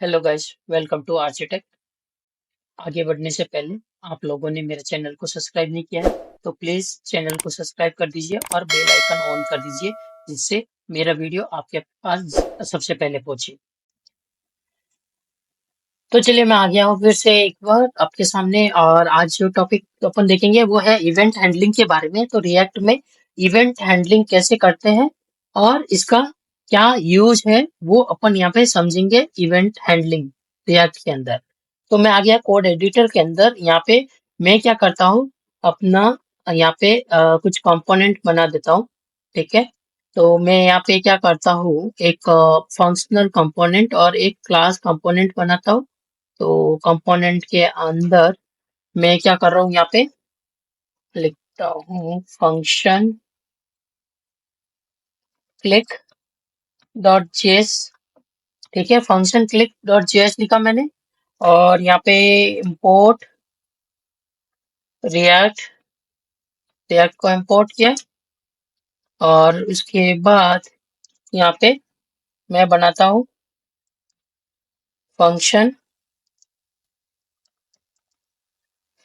Hello guys, welcome to architect. आगे बढ़ने से पहले आप लोगों ने मेरे चैनल को सब्सक्राइब नहीं किया है तो प्लीज चैनल को सब्सक्राइब कर दीजिए और बेल आइकन ऑन कर दीजिए, जिससे मेरा वीडियो आपके पास सबसे पहले पहुंचे। तो चलिए, मैं आ गया हूँ फिर से एक बार आपके सामने, और आज जो टॉपिक अपन देखेंगे वो है इवेंट हैंडलिंग के बारे में। तो रिएक्ट में इवेंट हैंडलिंग कैसे करते हैं और इसका क्या यूज है वो अपन यहाँ पे समझेंगे। इवेंट हैंडलिंग रिएक्ट के अंदर। तो मैं आ गया कोड एडिटर के अंदर। यहाँ पे मैं क्या करता हूँ, अपना यहाँ पे कुछ कंपोनेंट बना देता हूँ। ठीक है, तो मैं यहाँ पे क्या करता हूँ, एक फंक्शनल कंपोनेंट और एक क्लास कंपोनेंट बनाता हूँ। तो कंपोनेंट के अंदर मैं क्या कर रहा हूँ, यहाँ पे लिखता हूँ फंक्शन क्लिक डॉट जेएस। ठीक है, फंक्शन क्लिक डॉट जेएस लिखा मैंने, और यहाँ पे इंपोर्ट रिएक्ट रिएक्ट को इंपोर्ट किया, और उसके बाद यहाँ पे मैं बनाता हूँ फंक्शन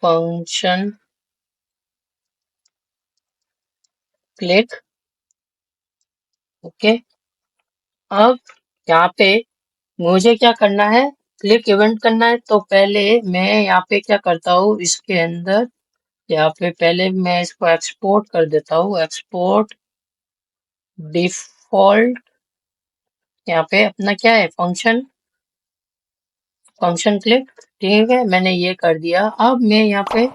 फंक्शन क्लिक। ओके, अब यहाँ पे मुझे क्या करना है, क्लिक इवेंट करना है। तो पहले मैं यहाँ पे क्या करता हूँ, इसके अंदर यहाँ पे पहले मैं इसको एक्सपोर्ट कर देता हूँ। एक्सपोर्ट डिफॉल्ट, यहाँ पे अपना क्या है, फंक्शन फंक्शन क्लिक। ठीक है, मैंने ये कर दिया। अब मैं यहाँ पे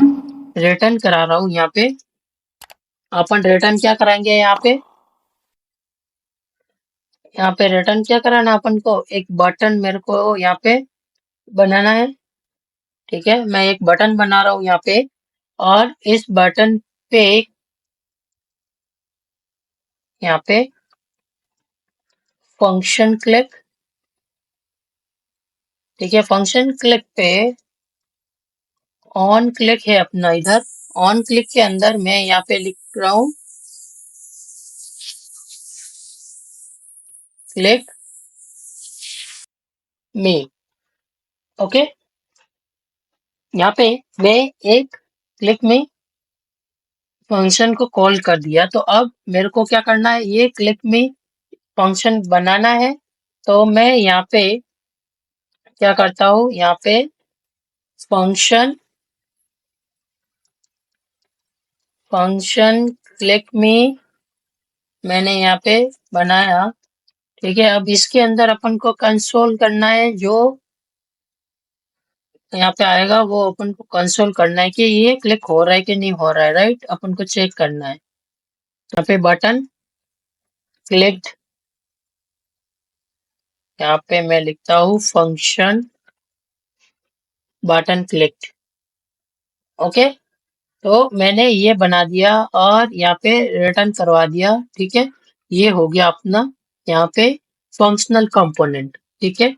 रिटर्न करा रहा हूँ। यहाँ पे अपन रिटर्न क्या कराएंगे, यहाँ पे रिटर्न क्या कराना है अपन को, एक बटन मेरे को यहाँ पे बनाना है। ठीक है, मैं एक बटन बना रहा हूँ यहाँ पे, और इस बटन पे यहाँ पे फंक्शन क्लिक। ठीक है, फंक्शन क्लिक पे ऑन क्लिक है अपना। इधर ऑन क्लिक के अंदर मैं यहाँ पे लिख रहा हूँ क्लिक मी। ओके, यहाँ पे मैं एक क्लिक में फंक्शन को कॉल कर दिया। तो अब मेरे को क्या करना है, ये क्लिक में फंक्शन बनाना है। तो मैं यहाँ पे क्या करता हूँ, यहाँ पे फंक्शन फंक्शन क्लिक में मैंने यहाँ पे बनाया। ठीक है, अब इसके अंदर अपन को कंसोल करना है। जो यहाँ पे आएगा वो अपन को कंसोल करना है कि ये क्लिक हो रहा है कि नहीं हो रहा है। राइट, अपन को चेक करना है। यहाँ पे बटन क्लिक्ड, यहाँ पे मैं लिखता हूँ फंक्शन बटन क्लिक्ड। ओके, तो मैंने ये बना दिया और यहाँ पे रिटर्न करवा दिया। ठीक है, ये हो गया अपना यहाँ पे फंक्शनल कंपोनेंट। ठीक है,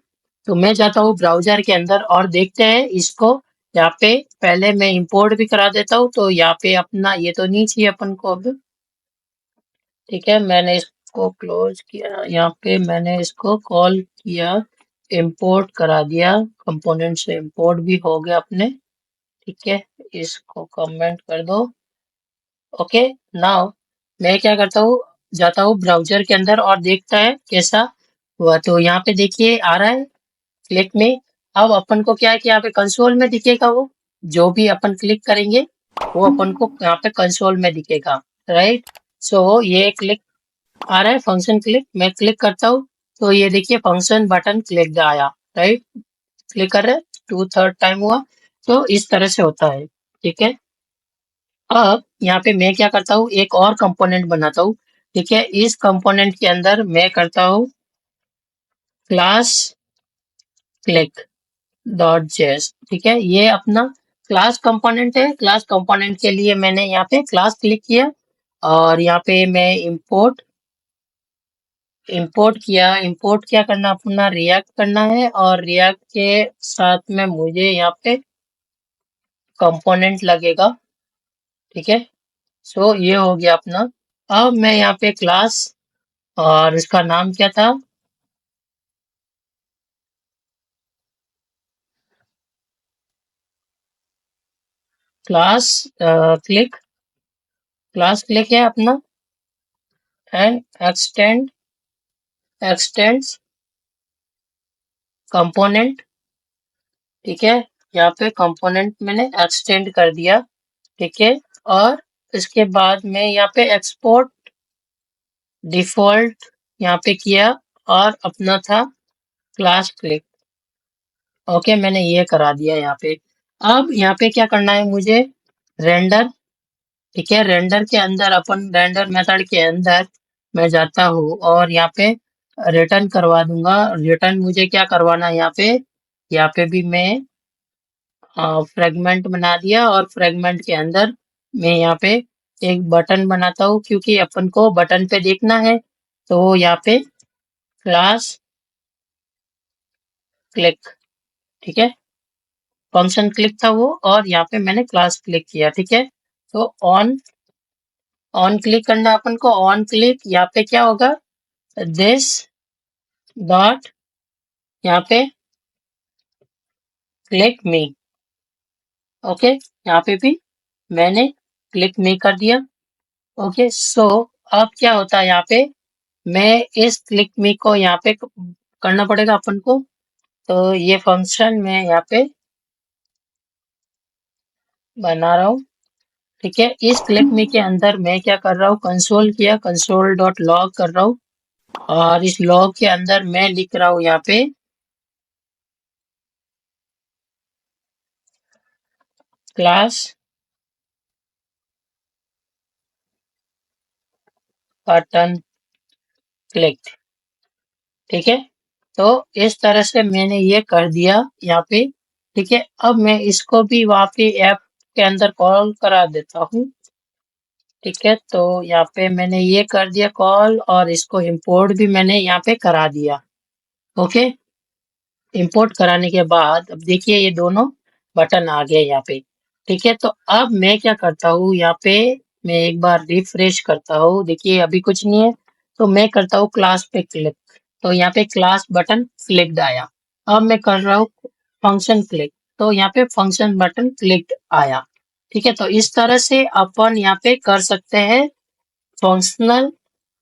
तो मैं जाता हूँ ब्राउजर के अंदर और देखते हैं इसको। यहाँ पे पहले मैं इंपोर्ट भी करा देता हूँ। तो यहाँ पे अपना ये तो नहीं चाहिए अपन को अब। ठीक है, मैंने इसको क्लोज किया, यहाँ पे मैंने इसको कॉल किया, इंपोर्ट करा दिया, कंपोनेंट से इंपोर्ट भी हो गया अपने। ठीक है, इसको कमेंट कर दो। ओके, नाउ मैं क्या करता हूँ, जाता हूँ ब्राउजर के अंदर और देखता है कैसा हुआ। तो यहाँ पे देखिए आ रहा है क्लिक में। अब अपन को क्या है कि यहाँ पे कंसोल में दिखेगा, वो जो भी अपन क्लिक करेंगे वो अपन को यहाँ पे कंसोल में दिखेगा। राइट, सो ये क्लिक आ रहा है, फंक्शन क्लिक। मैं क्लिक करता हूँ तो ये देखिए फंक्शन बटन क्लिक आया। राइट, क्लिक कर रहे हैं, 2/3 टाइम हुआ। तो इस तरह से होता है। ठीक है, अब यहाँ पे मैं क्या करता हूँ, एक और कंपोनेंट बनाता हूँ। ठीक है, इस कंपोनेंट के अंदर मैं करता हूँ क्लास क्लिक डॉट जेएस। ठीक है, ये अपना क्लास कंपोनेंट है। क्लास कंपोनेंट के लिए मैंने यहाँ पे क्लास क्लिक किया, और यहाँ पे मैं इंपोर्ट इंपोर्ट किया। इंपोर्ट क्या करना, अपना रिएक्ट करना है, और रिएक्ट के साथ में मुझे यहाँ पे कंपोनेंट लगेगा। ठीक है, सो ये हो गया अपना। अब मैं यहाँ पे क्लास, और इसका नाम क्या था, क्लास क्लिक है अपना, एंड एक्सटेंड्स कंपोनेंट। ठीक है, यहाँ पे कंपोनेंट मैंने एक्सटेंड कर दिया। ठीक है, और इसके बाद में यहाँ पे एक्सपोर्ट डिफॉल्ट यहाँ पे किया, और अपना था क्लास क्लिक। ओके, मैंने ये करा दिया यहाँ पे। अब यहाँ पे क्या करना है मुझे, रेंडर। ठीक है, रेंडर के अंदर, अपन रेंडर मेथड के अंदर मैं जाता हूँ और यहाँ पे रिटर्न करवा दूंगा। रिटर्न मुझे क्या करवाना है यहाँ पे भी मैं फ्रेगमेंट बना दिया, और फ्रेगमेंट के अंदर मैं यहाँ पे एक बटन बनाता हूँ, क्योंकि अपन को बटन पे देखना है। तो यहाँ पे क्लास क्लिक, ठीक है, फंक्शन क्लिक था वो, और यहाँ पे मैंने क्लास क्लिक किया। ठीक है, तो ऑन ऑन क्लिक करना अपन को। ऑन क्लिक यहाँ पे क्या होगा, दिस डॉट, यहाँ पे क्लिक मी। ओके, यहाँ पे भी मैंने क्लिक मी कर दिया। ओके, सो अब क्या होता है यहाँ पे, मैं इस क्लिक मी को यहाँ पे करना पड़ेगा अपन को। तो ये फंक्शन मैं यहाँ पे बना रहा हूँ। ठीक है, इस क्लिक मी के अंदर मैं क्या कर रहा हूँ, कंसोल किया, कंसोल डॉट लॉग कर रहा हूँ, और इस लॉग के अंदर मैं लिख रहा हूँ यहाँ पे क्लास बटन क्लिक। ठीक है, तो इस तरह से मैंने ये कर दिया यहाँ पे। ठीक है, अब मैं इसको भी वहाँ पे ऐप के अंदर कॉल करा देता हूँ। ठीक है, तो यहाँ पे मैंने ये कर दिया कॉल, और इसको इंपोर्ट भी मैंने यहाँ पे करा दिया। ओके, इंपोर्ट कराने के बाद अब देखिए ये दोनों बटन आ गए यहाँ पे। ठीक है, तो अब मैं क्या करता हूँ यहाँ पे, मैं एक बार रिफ्रेश करता हूँ, देखिए अभी कुछ नहीं है। तो मैं करता हूँ क्लास पे क्लिक, तो यहाँ पे क्लास बटन क्लिक्ड आया। अब मैं कर रहा हूँ फंक्शन क्लिक, तो यहाँ पे फंक्शन बटन क्लिक्ड आया। ठीक है, तो इस तरह से अपन यहाँ पे कर सकते हैं फंक्शनल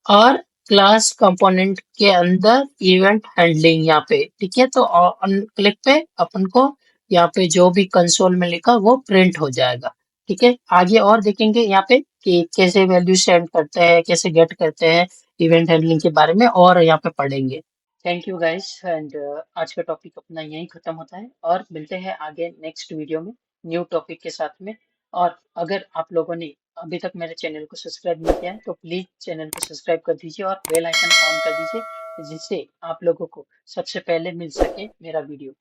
और क्लास कंपोनेंट के अंदर इवेंट हैंडलिंग यहाँ पे। ठीक है, तो ऑन क्लिक पे अपन को यहाँ पे जो भी कंसोल में लिखा वो प्रिंट हो जाएगा। ठीक है, आगे और देखेंगे यहाँ पे कि कैसे वैल्यू सेंड करते हैं, कैसे गेट करते हैं, इवेंट हैंडलिंग के बारे में और यहाँ पे पढ़ेंगे। थैंक यू गाइस, एंड आज का टॉपिक अपना यहीं खत्म होता है, और मिलते हैं आगे नेक्स्ट वीडियो में न्यू टॉपिक के साथ में। और अगर आप लोगों ने अभी तक मेरे चैनल को सब्सक्राइब नहीं किया है तो प्लीज चैनल को सब्सक्राइब कर दीजिए और बेल आइकन ऑन कर दीजिए, जिससे आप लोगों को सबसे पहले मिल सके मेरा वीडियो।